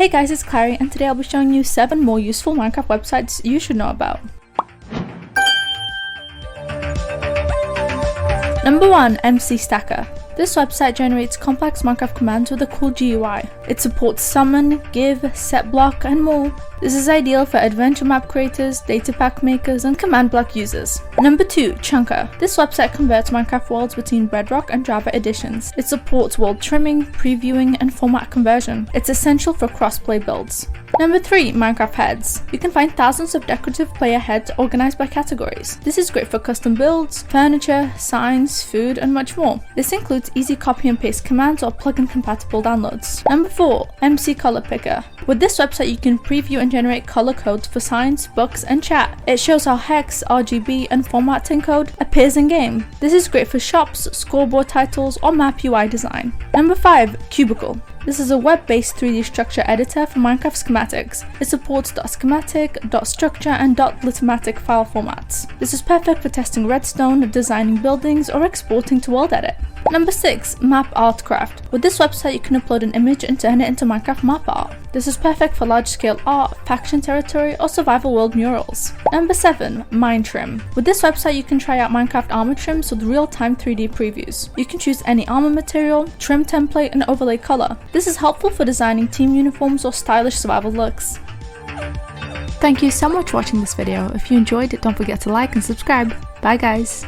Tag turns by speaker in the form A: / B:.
A: Hey guys, it's Clary, and today I'll be showing you 7 more useful Minecraft websites you should know about. Number 1. MC Stacker. This website generates complex Minecraft commands with a cool GUI. It supports summon, give, set block, and more. This is ideal for adventure map creators, data pack makers, and command block users. Number 2. Chunker. This website converts Minecraft worlds between Bedrock and Java editions. It supports world trimming, previewing, and format conversion. It's essential for cross-play builds. Number 3. Minecraft Heads. You can find thousands of decorative player heads organized by categories. This is great for custom builds, furniture, signs, food, and much more. This includes easy copy and paste commands or plugin compatible downloads. Number 4. MC Color Picker. With this website you can preview and generate color codes for signs, books, and chat. It shows how hex, RGB, and formatting code appears in game. This is great for shops, scoreboard titles, or map UI design. Number 5. Cubicle. This is a web-based 3D structure editor for Minecraft schematics. It supports .schematic, .structure, and .litmatic file formats. This is perfect for testing redstone, designing buildings, or exporting to world edit. Number 6. Map Artcraft. With this website you can upload an image and turn it into Minecraft map art. This is perfect for large-scale art, faction territory, or survival world murals. Number 7. Mine Trim. With this website you can try out Minecraft armor trims with real-time 3D previews. You can choose any armor material, trim template, and overlay color. This is helpful for designing team uniforms or stylish survival looks. Thank you so much for watching this video. If you enjoyed it, don't forget to like and subscribe. Bye guys!